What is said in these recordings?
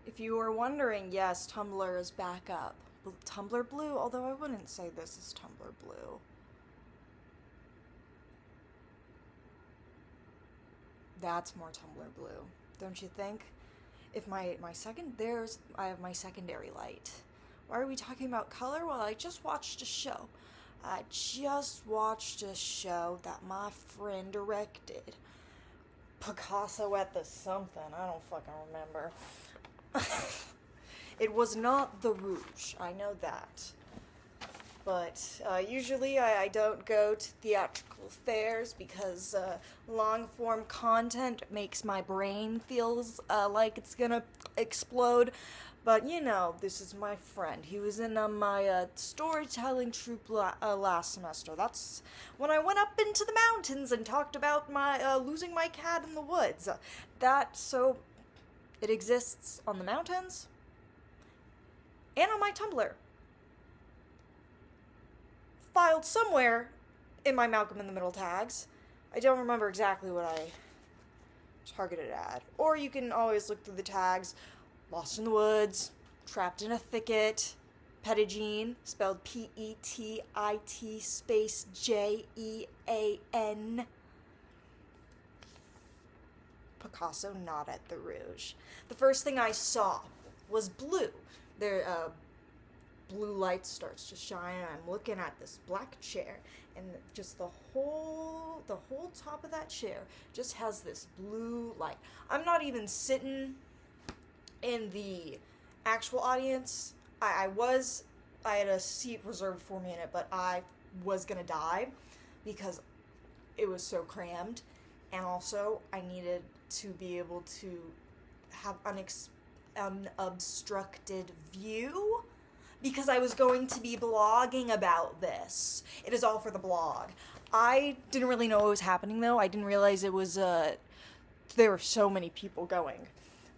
If you were wondering, yes, Tumblr is back up. Tumblr Blue, although I wouldn't say this is Tumblr Blue. That's more Tumblr Blue, don't you think? If I have my secondary light. Why are we talking about color? Well, I just watched a show. I just watched a show that my friend directed. Picasso at the something. I don't fucking remember. It was not The Rouge. I know that. But usually I don't go to theatrical fairs because long-form content makes my brain feels like it's gonna explode. But, you know, this is my friend. He was in my storytelling troupe last semester. That's when I went up into the mountains and talked about my losing my cat in the woods. So it exists on the mountains and on my Tumblr. Filed somewhere in my Malcolm in the Middle tags. I don't remember exactly what I targeted at. Or you can always look through the tags. Lost in the Woods, Trapped in a Thicket, Pettigene, spelled P-E-T-I-T space J-E-A-N. Picasso not at the Rouge. The first thing I saw was blue. Blue light starts to shine, and I'm looking at this black chair, and just the whole top of that chair just has this blue light. I'm not even sitting in the actual audience. I had a seat reserved for me in it, but I was gonna die because it was so crammed, and also I needed to be able to have unobstructed view because I was going to be blogging about this. It is all for the blog. I didn't really know what was happening though. I didn't realize it was there were so many people going.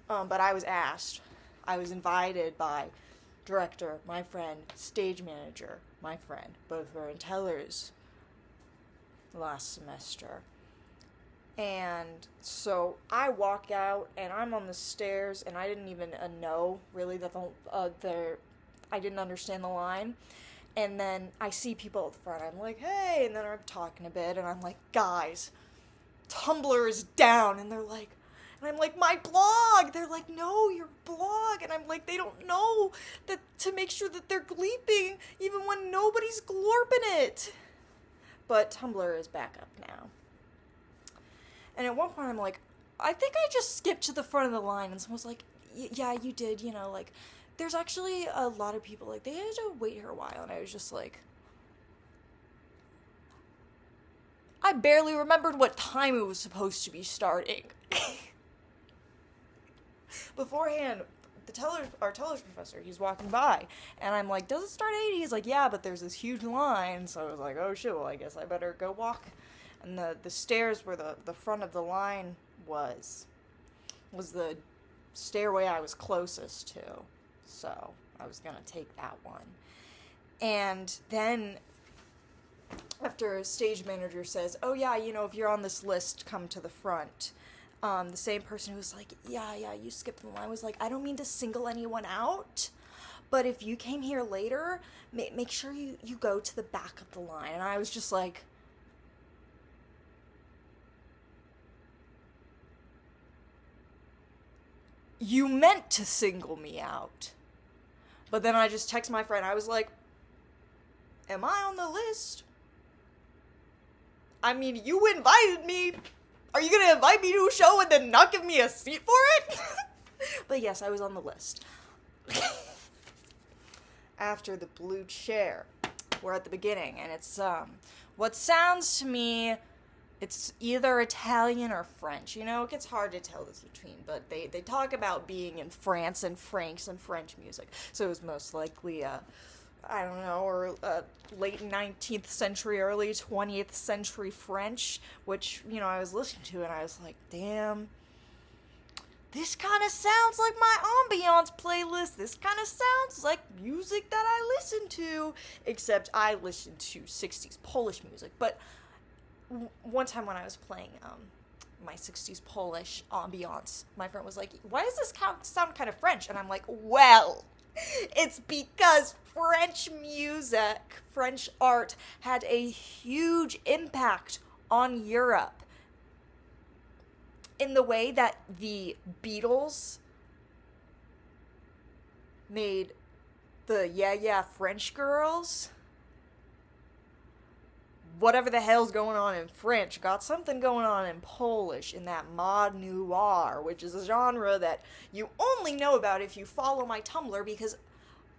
But I was asked. I was invited by director, my friend, stage manager, my friend. Both were in Tellers last semester. And so I walk out, and I'm on the stairs, and I didn't even know, really, that I didn't understand the line. And then I see people at the front. I'm like, hey, and then I'm talking a bit, and I'm like, guys, Tumblr is down. And they're like, and I'm like, my blog! They're like, no, your blog! And I'm like, they don't know that to make sure that they're gleeping even when nobody's glorping it. But Tumblr is back up now. And at one point I'm like, I think I just skipped to the front of the line, and someone was like, yeah, you did, you know, like, there's actually a lot of people, like, they had to wait here a while, and I was just like, I barely remembered what time it was supposed to be starting. Beforehand, our Tellers professor, he's walking by, and I'm like, does it start at 8? He's like, yeah, but there's this huge line, so I was like, oh shit, well, I guess I better go walk. And the stairs where the front of the line was the stairway I was closest to, so I was gonna take that one. And then after a stage manager says, oh yeah, you know, if you're on this list, come to the front. The same person who was like, yeah, you skipped the line was like, I don't mean to single anyone out, but if you came here later, make sure you go to the back of the line. And I was just like, you meant to single me out. But then I just text my friend. I was like, am I on the list? I mean, you invited me. Are you gonna invite me to a show and then not give me a seat for it? But yes, I was on the list. After the blue chair, we're at the beginning, and it's, what sounds to me, it's either Italian or French. You know, it gets hard to tell this between, but they talk about being in France and Franks and French music. So it was most likely, I don't know, or late 19th century, early 20th century French, which, you know, I was listening to, and I was like, damn, this kind of sounds like my ambiance playlist. This kind of sounds like music that I listen to, except I listen to 60s Polish music. But one time when I was playing my 60s Polish ambiance. My friend was like, why does this sound kind of French? And I'm like, well, it's because French music, French art had a huge impact on Europe in the way that the Beatles made the Yeah Yeah French girls. Whatever the hell's going on in French got something going on in Polish in that mod noir, which is a genre that you only know about if you follow my Tumblr, because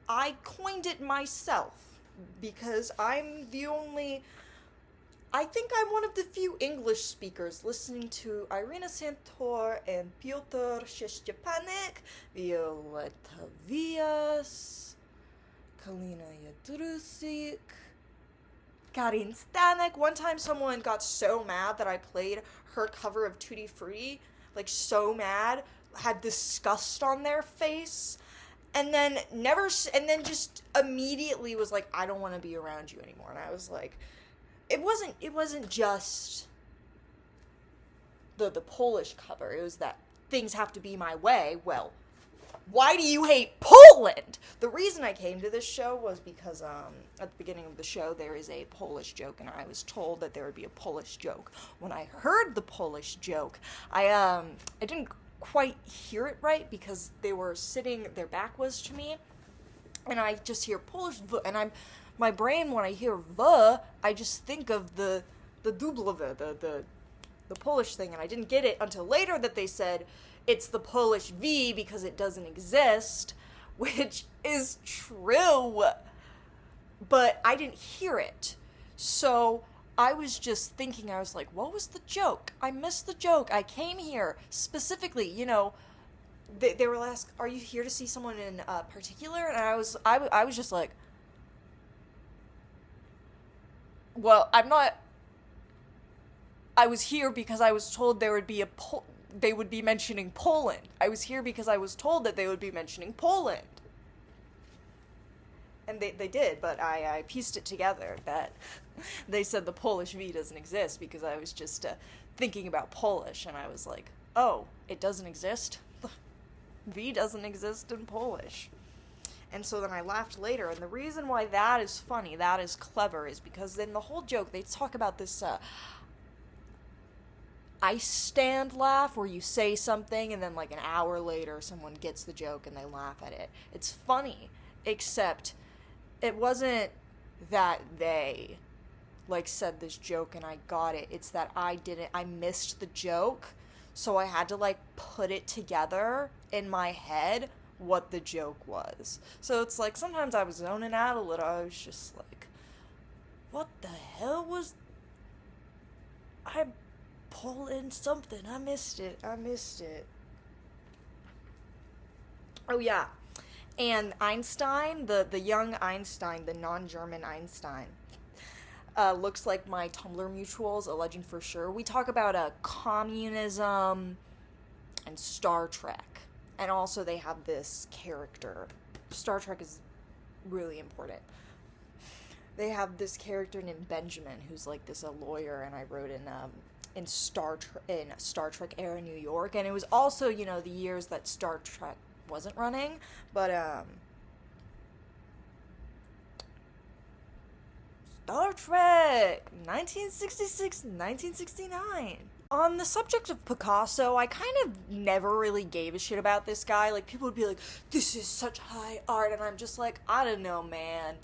I coined it myself. Because I think I'm one of the few English speakers listening to Irina Santor and Piotr Szczepanik, Violeta Vias, Kalina Jadrusik, Karin Stanek. One time someone got so mad that I played her cover of Tutti Frutti, like so mad, had disgust on their face, and then just immediately was like, I don't want to be around you anymore. And I was like, it wasn't just the Polish cover, it was that things have to be my way. Well, why do you hate Poland? The reason I came to this show was because at the beginning of the show there is a Polish joke, and I was told that there would be a Polish joke. When I heard the Polish joke, I didn't quite hear it right because they were sitting, their back was to me, and I just hear Polish v, and my brain, when I hear v, I just think of the double v, the Polish thing, and I didn't get it until later that they said it's the Polish V because it doesn't exist, which is true, but I didn't hear it. So I was just thinking, I was like, what was the joke? I missed the joke. I came here specifically, they were asked, are you here to see someone in particular? And I was just like, well, I'm not. I was here because I was told there would be they would be mentioning Poland. I was here because I was told that they would be mentioning Poland. And they did, but I pieced it together that they said the Polish V doesn't exist because I was just thinking about Polish, and I was like, oh, it doesn't exist? The V doesn't exist in Polish. And so then I laughed later, and the reason why that is funny, that is clever, is because in the whole joke, they talk about this ice stand laugh where you say something and then like an hour later someone gets the joke and they laugh at it. It's funny, except it wasn't that they like said this joke and I got it. It's that I missed the joke, so I had to like put it together in my head what the joke was. So it's like sometimes I was zoning out a little. I was just like, what the hell was I pull in something? I missed it. Oh yeah. And Einstein, the young Einstein, the non-German Einstein, looks like my Tumblr mutuals, a legend for sure. We talk about communism and Star Trek. And also they have this character. Star Trek is really important. They have this character named Benjamin, who's like this a lawyer, and I wrote in Star Trek era New York, and it was also, the years that Star Trek wasn't running, but Star Trek 1966, 1969. On the subject of Picasso, I kind of never really gave a shit about this guy. Like, people would be like, this is such high art, and I'm just like, I don't know, man.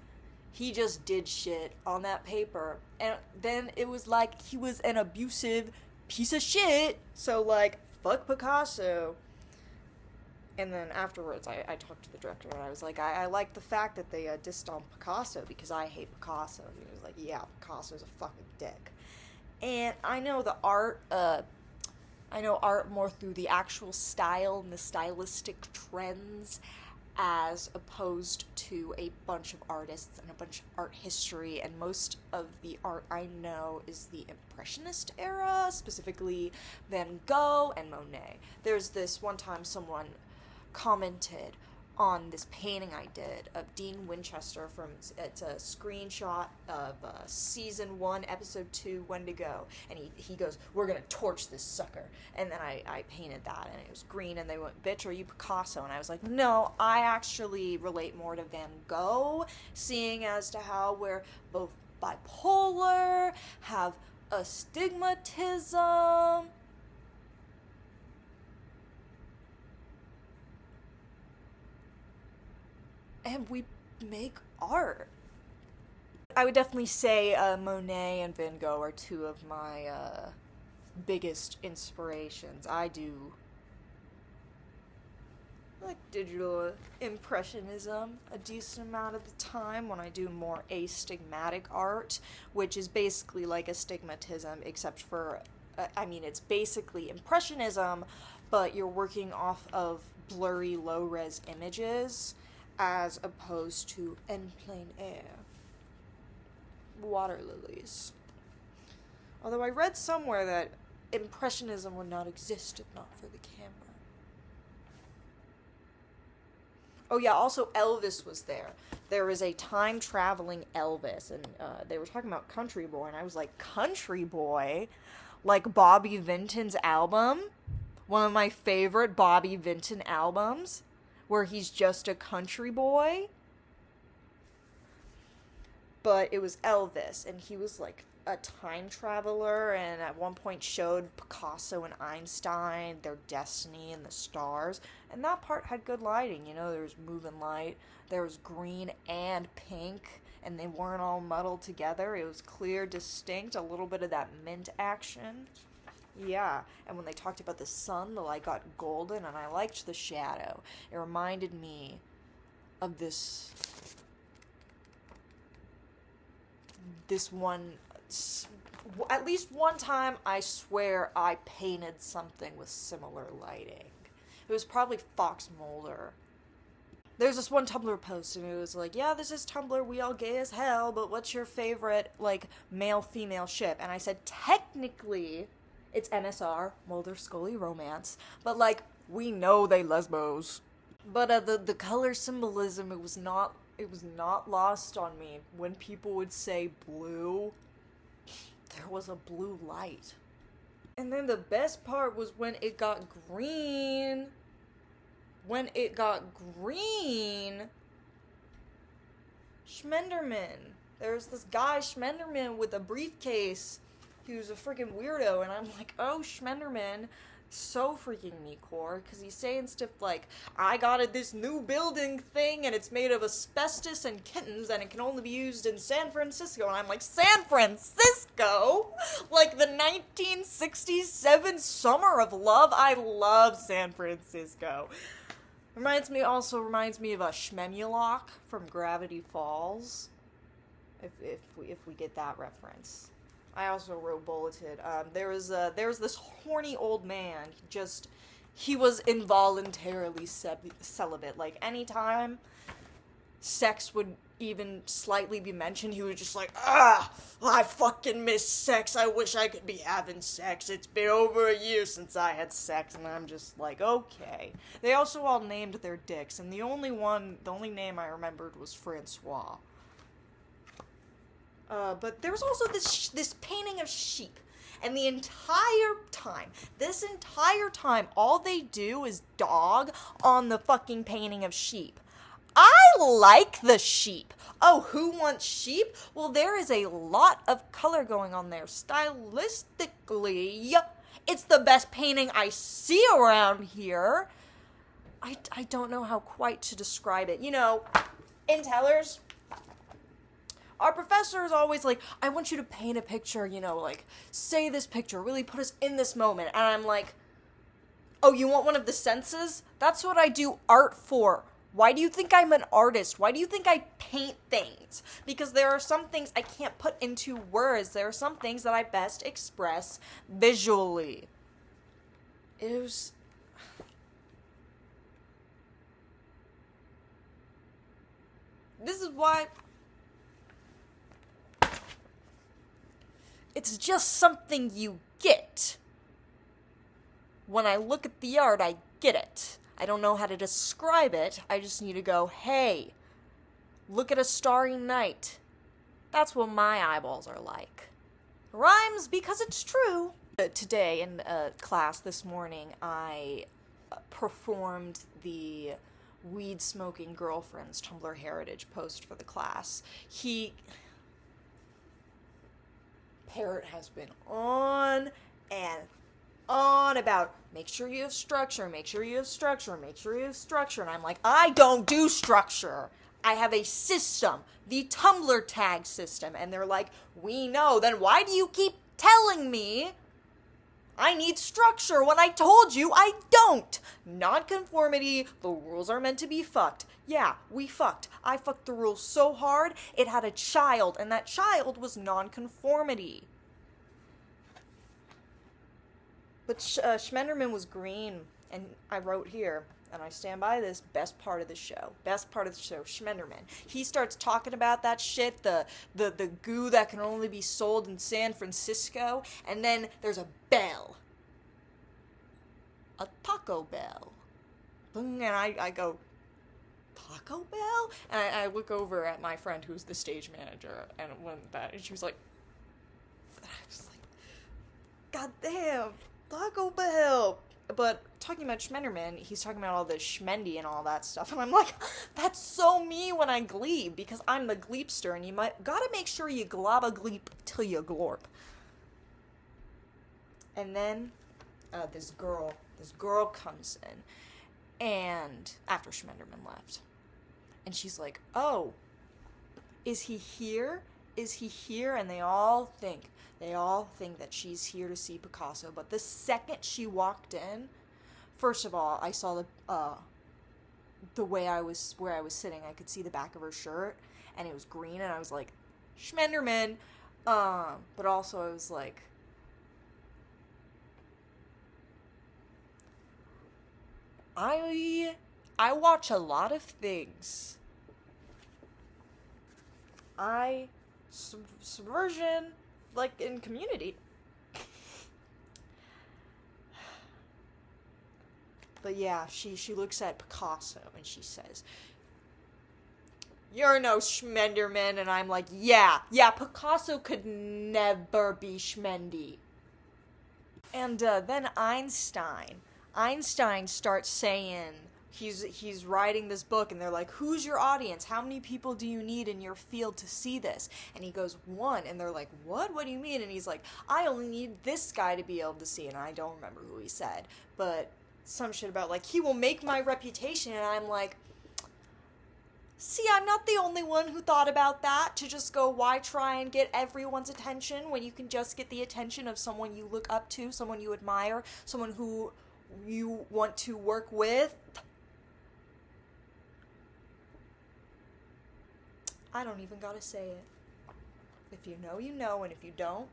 He just did shit on that paper. And then it was like he was an abusive piece of shit. So, like, fuck Picasso. And then afterwards, I talked to the director, and I was like, I like the fact that they dissed on Picasso because I hate Picasso. And he was like, yeah, Picasso's a fucking dick. And I know the art, more through the actual style and the stylistic trends, as opposed to a bunch of artists and a bunch of art history, and most of the art I know is the Impressionist era, specifically Van Gogh and Monet. There's this one time someone commented, on this painting I did of Dean Winchester from, it's a screenshot of season 1, episode 2, Wendigo, and he goes, "We're gonna torch this sucker," and then I painted that, and it was green, and they went, "Bitch, are you Picasso?" And I was like, no, I actually relate more to Van Gogh, seeing as to how we're both bipolar, have astigmatism. And we make art. I would definitely say Monet and Van Gogh are two of my biggest inspirations. I do like digital impressionism a decent amount of the time when I do more astigmatic art, which is basically like astigmatism, except for, it's basically impressionism, but you're working off of blurry low-res images as opposed to en plein air. Water lilies. Although I read somewhere that impressionism would not exist if not for the camera. Oh yeah, also Elvis was there. There was a time-traveling Elvis, and they were talking about Country Boy, and I was like, Country Boy? Like Bobby Vinton's album? One of my favorite Bobby Vinton albums, where he's just a country boy. But it was Elvis, and he was like a time traveler, and at one point showed Picasso and Einstein their destiny and the stars, and that part had good lighting. There was moving light, there was green and pink, and they weren't all muddled together. It was clear, distinct, a little bit of that mint action. Yeah, and when they talked about the sun, the light got golden, and I liked the shadow. It reminded me of this one, at least one time, I swear I painted something with similar lighting. It was probably Fox Mulder. There's this one Tumblr post, and it was like, yeah, this is Tumblr, we all gay as hell, but what's your favorite, male-female ship? And I said, technically, it's MSR, Mulder Scully romance, but, we know they lesbos. But, the color symbolism, it was not lost on me. When people would say blue, there was a blue light. And then the best part was when it got green. When it got green, Schmenderman. There's this guy, Schmenderman, with a briefcase. He was a freaking weirdo, and I'm like, oh, Schmenderman, so freaking me core, because he's saying stuff like, I got this new building thing, and it's made of asbestos and kittens, and it can only be used in San Francisco, and I'm like, San Francisco? Like the 1967 Summer of Love? I love San Francisco. Reminds me of Shmemulok from Gravity Falls, if we get that reference. I also wrote bulleted. There was this horny old man. He was involuntarily celibate. Like, anytime sex would even slightly be mentioned, he was just like, I fucking miss sex. I wish I could be having sex. It's been over a year since I had sex. And I'm just like, okay. They also all named their dicks, and the only name I remembered was Francois. But there was also this painting of sheep, and this entire time, all they do is dog on the fucking painting of sheep. I like the sheep. Oh, who wants sheep? Well, there is a lot of color going on there. Stylistically, it's the best painting I see around here. I don't know how quite to describe it. In Tellers, our professor is always like, I want you to paint a picture, say this picture, really put us in this moment. And I'm like, oh, you want one of the senses? That's what I do art for. Why do you think I'm an artist? Why do you think I paint things? Because there are some things I can't put into words. There are some things that I best express visually. This is why it's just something you get. When I look at the art, I get it. I don't know how to describe it. I just need to go, hey, look at a starry night. That's what my eyeballs are like. Rhymes because it's true. Today in class this morning, I performed the weed-smoking girlfriend's Tumblr heritage post for the class. Parrot has been on and on about make sure you have structure, make sure you have structure, make sure you have structure. And I'm like, I don't do structure. I have a system, the Tumblr tag system. And they're like, we know. Then why do you keep telling me I need structure when I told you I don't? Nonconformity, the rules are meant to be fucked. Yeah, we fucked. I fucked the rules so hard, it had a child, and that child was nonconformity. But Schmenderman was green, and I wrote here, and I stand by this, best part of the show, Schmenderman. He starts talking about that shit, the goo that can only be sold in San Francisco, and then there's a bell. A Taco Bell. And I go, Taco Bell? And I look over at my friend who's the stage manager, and and she was like, I was like, God damn, Taco Bell. But talking about Schmenderman, he's talking about all the schmendy and all that stuff, and I'm like, that's so me when I gleep, because I'm the gleepster, and you gotta make sure you glob a gleep till you glorp. And then, this girl comes in, and after Schmenderman left, and she's like, oh, is he here? Is he here? And they all think that she's here to see Picasso. But the second she walked in, first of all, I saw where I was sitting, I could see the back of her shirt, and it was green, and I was like, Schmenderman. But also I was like, I watch a lot of things. Subversion, like in Community. But yeah, she looks at Picasso and she says, you're no Schmenderman. And I'm like, yeah, Picasso could never be schmendy. And then Einstein starts saying, he's writing this book, and they're like, who's your audience? How many people do you need in your field to see this? And he goes, 1. And they're like, what do you mean? And he's like, I only need this guy to be able to see. And I don't remember who he said, but some shit about, like, he will make my reputation. And I'm like, see, I'm not the only one who thought about that, to just go, why try and get everyone's attention when you can just get the attention of someone you look up to, someone you admire, someone who you want to work with. I don't even gotta say it. If you know, you know, and if you don't,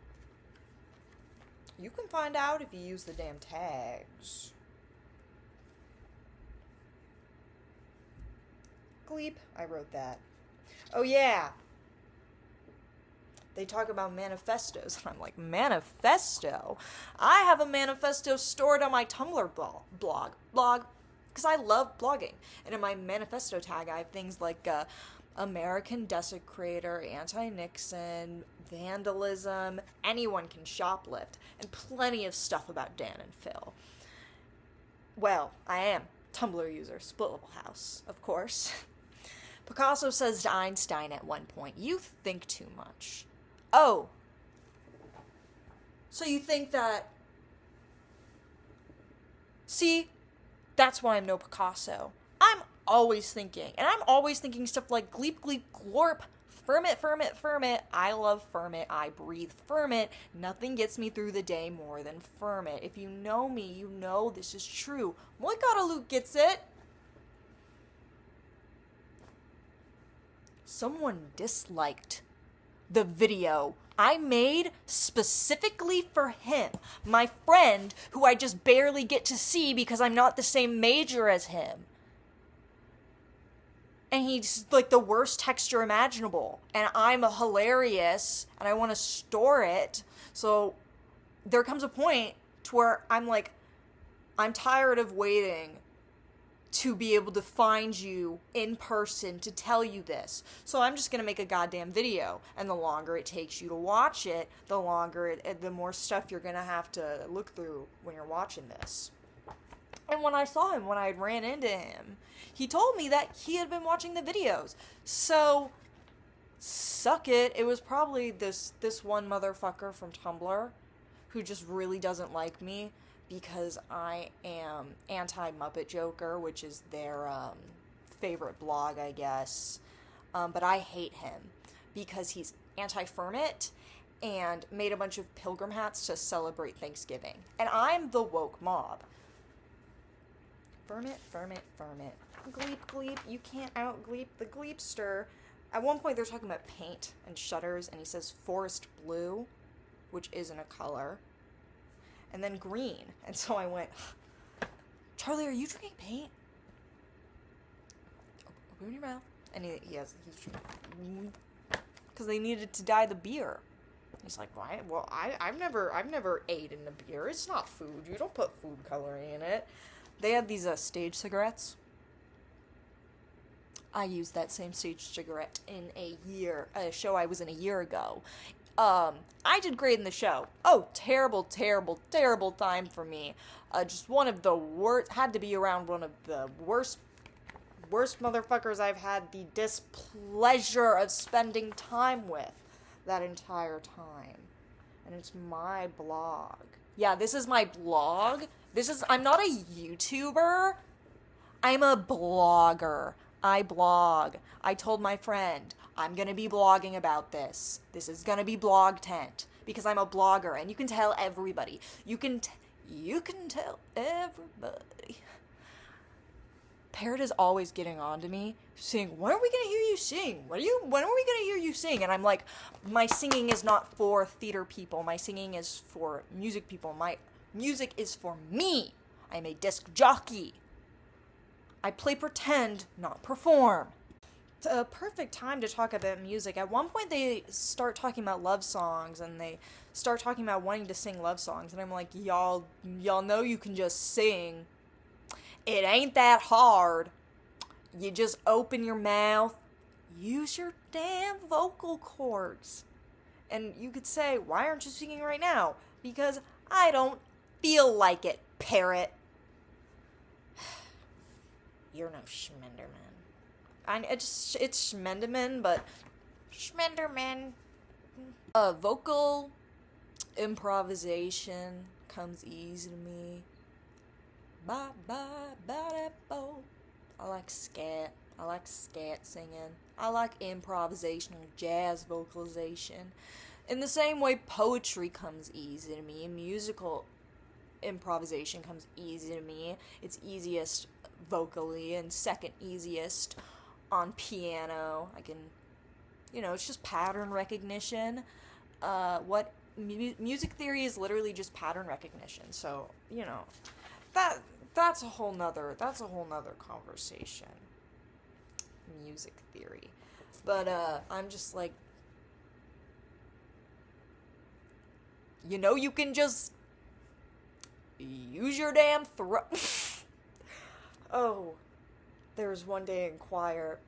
you can find out if you use the damn tags. Gleep, I wrote that. Oh yeah. They talk about manifestos, and I'm like, manifesto? I have a manifesto stored on my Tumblr blog, because I love blogging. And in my manifesto tag, I have things like, American desecrator, anti-Nixon, vandalism, anyone can shoplift, and plenty of stuff about Dan and Phil. Well, I am Tumblr user, split level house, of course. Picasso says to Einstein at one point, you think too much. Oh, so you think that... See, that's why I'm no Picasso. I'm always thinking, and I'm always thinking stuff like gleep, gleep, glorp, phermit. I love phermit. I breathe phermit. Nothing gets me through the day more than phermit. If you know me, you know this is true. Moikata gets it. Someone disliked the video I made specifically for him. My friend, who I just barely get to see because I'm not the same major as him. And he's like the worst texture imaginable. And I'm hilarious, and I want to store it. So there comes a point to where I'm like, I'm tired of waiting to be able to find you in person to tell you this. So I'm just gonna make a goddamn video, and the longer it takes you to watch it, the more stuff you're gonna have to look through when you're watching this. And when I saw him, when I ran into him, he told me that he had been watching the videos. So, suck it. It was probably this one motherfucker from Tumblr who just really doesn't like me because I am anti-Muppet Joker, which is their favorite blog, I guess. But I hate him because he's anti-phermit and made a bunch of pilgrim hats to celebrate Thanksgiving. And I'm the woke mob. Phermit. Gleep, gleep. You can't out-gleep the gleepster. At one point, they're talking about paint and shutters, and he says forest blue, which isn't a color. And then green. And so I went, Charlie, are you drinking paint? Open your mouth. And he's drinking. Because they needed to dye the beer. He's like, why? Well, I've never ate in a beer. It's not food. You don't put food coloring in it. They had these stage cigarettes. I used that same stage cigarette in a show I was in a year ago. I did great in the show. Oh, terrible time for me. Just one of the worst, had to be around one of the worst motherfuckers I've had the displeasure of spending time with that entire time. And it's my blog. Yeah, this is my blog. I'm not a YouTuber. I'm a blogger. I blog. I told my friend, I'm gonna be blogging about this. This is gonna be blog tent. Because I'm a blogger, and you can tell everybody. You can tell everybody. Parrot is always getting on to me, saying, when are we gonna hear you sing? When are we gonna hear you sing? And I'm like, my singing is not for theater people. My singing is for music people. My music is for me. I'm a disc jockey. I play pretend, not perform. It's a perfect time to talk about music. At one point, they start talking about love songs, and they start talking about wanting to sing love songs. And I'm like, y'all know you can just sing. It ain't that hard. You just open your mouth, use your damn vocal cords. And you could say, why aren't you singing right now? Because I don't feel like it, parrot. You're no Schmenderman. It's Schmenderman, but Schmenderman. Vocal improvisation comes easy to me. I like scat. I like scat singing. I like improvisational jazz vocalization. In the same way poetry comes easy to me, musical improvisation comes easy to me. It's easiest vocally and second easiest on piano. I can, it's just pattern recognition. Music theory is literally just pattern recognition. So, that's a whole nother conversation. Music theory. But I'm just like, you can just use your damn throat. Oh, there was one day in choir.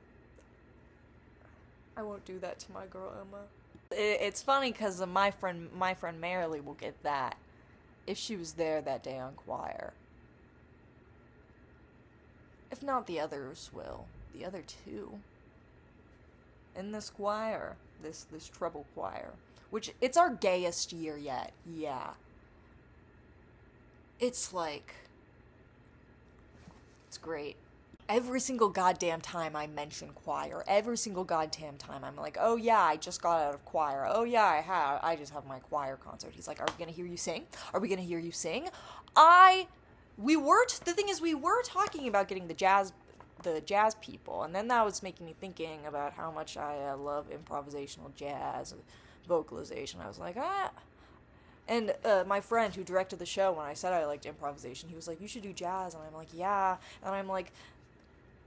I won't do that to my girl Emma. It's funny because my friend Marilee will get that if she was there that day on choir. If not, the others will. The other two. In this choir. This treble choir. Which, it's our gayest year yet. Yeah. It's great. Every single goddamn time I mention choir, every single goddamn time I'm like, oh yeah, I just got out of choir. Oh yeah, I just have my choir concert. He's like, are we gonna hear you sing? Are we gonna hear you sing? The thing is, we were talking about getting the jazz people, and then that was making me thinking about how much I love improvisational jazz, vocalization. I was like, And my friend who directed the show, when I said I liked improvisation, he was like, you should do jazz. And I'm like, yeah. And I'm like,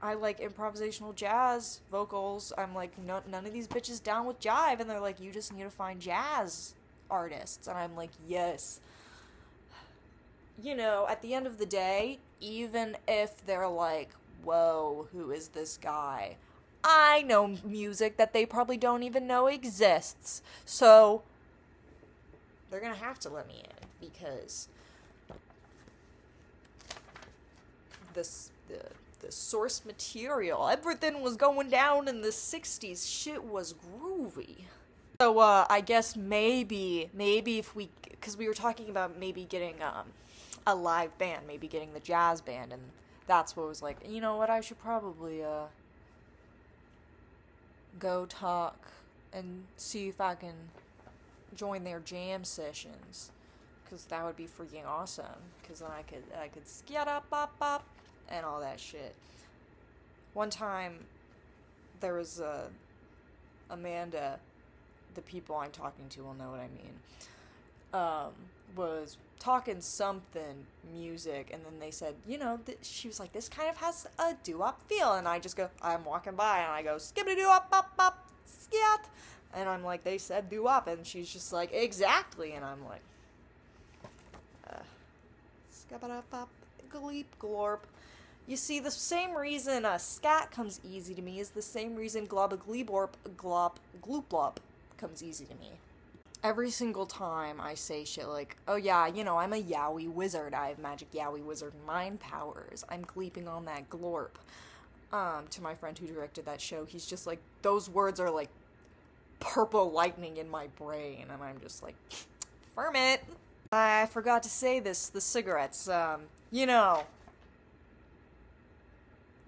I like improvisational jazz vocals. I'm like, no, none of these bitches down with jive. And they're like, you just need to find jazz artists. And I'm like, yes. At the end of the day, even if they're like, whoa, who is this guy? I know music that they probably don't even know exists. So they're gonna have to let me in because the source material, everything was going down in the 60s. Shit was groovy. So I guess maybe if we, because we were talking about maybe getting a live band, maybe getting the jazz band, and that's what was like, you know what, I should probably go talk and see if I can join their jam sessions, because that would be freaking awesome, because then I could skiat up bop bop and all that shit. One time there was Amanda, the people I'm talking to will know what I mean, was talking something music, and then they said, you know, she was like, this kind of has a doo-wop feel, and I just go, I'm walking by, and I go, skibbity doo-wop, bop, bop, skiat, and I'm like, they said doo-wop, and she's just like, exactly, and I'm like, skibbity bop, gleep, glorp. You see, the same reason scat comes easy to me is the same reason globba gleeborp, glop, gloop comes easy to me. Every single time I say shit like, oh yeah, you know, I'm a yaoi wizard, I have magic yaoi wizard mind powers, I'm gleeping on that glorp. To my friend who directed that show, he's just like, those words are like purple lightning in my brain, and I'm just like, phermit. I forgot to say this, the cigarettes, you know,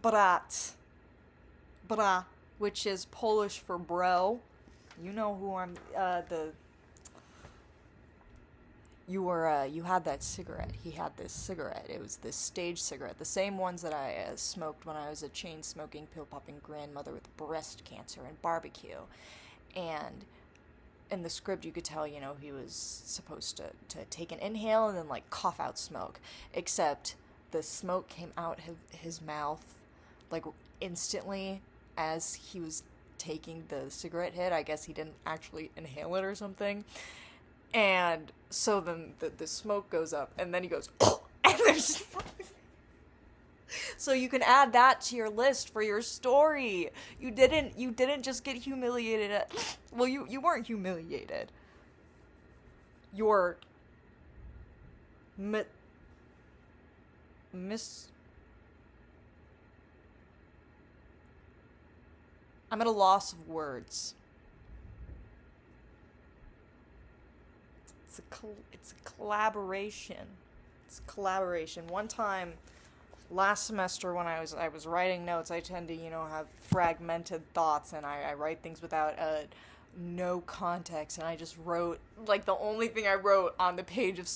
brat, which is Polish for bro. You know who I'm, you had that cigarette. He had this cigarette. It was this stage cigarette. The same ones that I smoked when I was a chain-smoking, pill-popping grandmother with breast cancer and barbecue. And in the script, you could tell, you know, he was supposed to take an inhale and then, like, cough out smoke. Except the smoke came out his mouth, like, instantly as he was taking the cigarette hit. I guess he didn't actually inhale it or something. And so then the smoke goes up, and then he goes, and there's so you can add that to your list for your story. You didn't just get humiliated at, well, you weren't humiliated. You're I'm at a loss of words. It's a collaboration. It's collaboration. One time, last semester when I was writing notes, I tend to, you know, have fragmented thoughts, and I write things without no context, and I just wrote, like, the only thing I wrote on the page of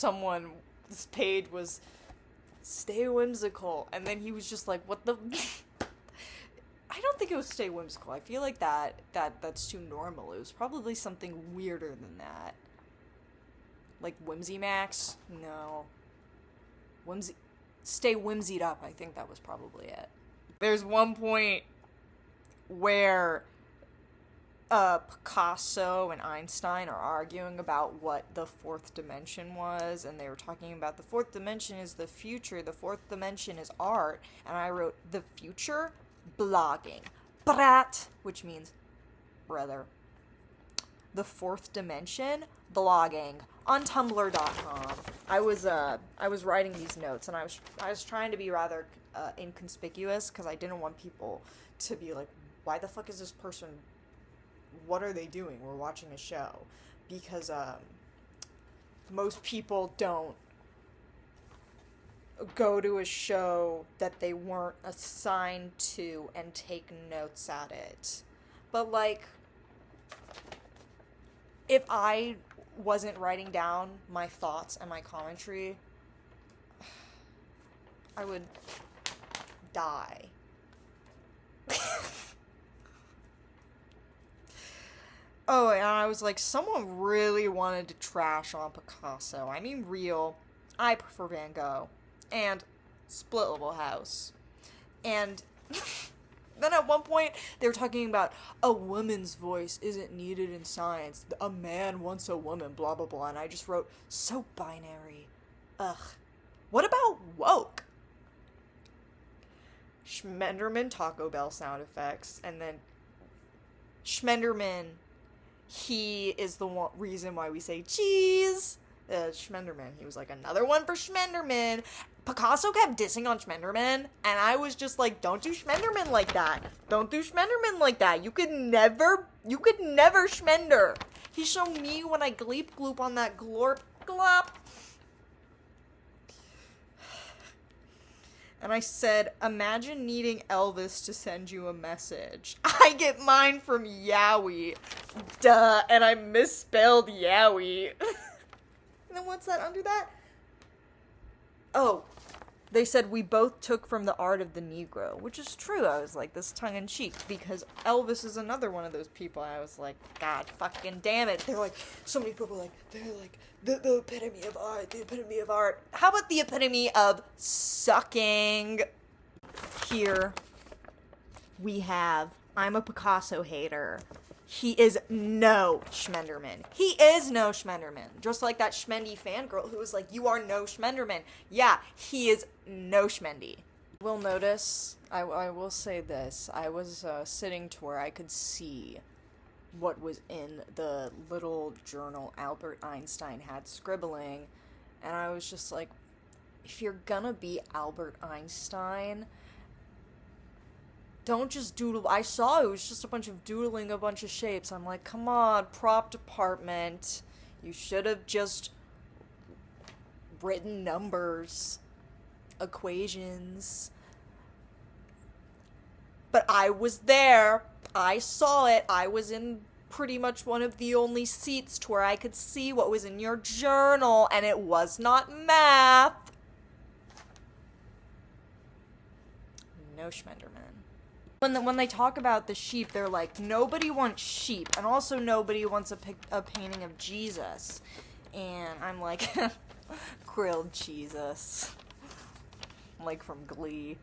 this page was, stay whimsical, and then he was just like, what the... I don't think it was stay whimsical. I feel like that's too normal. It was probably something weirder than that. Like Whimsy Max? No. Stay whimsied up, I think that was probably it. There's one point where Picasso and Einstein are arguing about what the fourth dimension was, and they were talking about the fourth dimension is the future, the fourth dimension is art, and I wrote, the future? Blogging. Brat, which means brother. The fourth dimension? Blogging. On tumblr.com. I was writing these notes, and I was trying to be rather inconspicuous, because I didn't want people to be like, why the fuck is this person, what are they doing? We're watching a show. Because most people don't go to a show that they weren't assigned to and take notes at it. But, like, if I wasn't writing down my thoughts and my commentary, I would die. Oh, and I was like, someone really wanted to trash on Picasso. I mean, real. I prefer Van Gogh. And Split Level House. And then at one point, they were talking about a woman's voice isn't needed in science. A man wants a woman, blah, blah, blah. And I just wrote, so binary. Ugh. What about woke? Schmenderman Taco Bell sound effects, and then Schmenderman, he is the reason why we say cheese. Schmenderman, he was like, another one for Schmenderman. Picasso kept dissing on Schmenderman, and I was just like, don't do Schmenderman like that. Don't do Schmenderman like that. You could never Schmender. He showed me when I gleep gloop on that glorp glop. And I said, imagine needing Elvis to send you a message. I get mine from Yowie. Duh, and I misspelled Yowie. And then what's that under that? Oh, they said we both took from the art of the Negro, which is true. I was like, this tongue-in-cheek, because Elvis is another one of those people. I was like, God fucking damn it. They're like, so many people are like, they're like, the epitome of art, the epitome of art. How about the epitome of sucking? Here we have, I'm a Picasso hater. He is no Schmenderman. He is no Schmenderman. Just like that Schmendy fangirl who was like, you are no Schmenderman. Yeah, he is no Schmendy. Will notice, I will say this, I was sitting to where I could see what was in the little journal Albert Einstein had scribbling, and I was just like, if you're gonna be Albert Einstein, don't just doodle. I saw it was just a bunch of doodling a bunch of shapes. I'm like, come on, prop department. You should have just written numbers, equations. But I was there. I saw it. I was in pretty much one of the only seats to where I could see what was in your journal, and it was not math. No Schmenderman. When they talk about the sheep, they're like, nobody wants sheep, and also nobody wants a painting of Jesus. And I'm like, grilled Jesus. Like from Glee.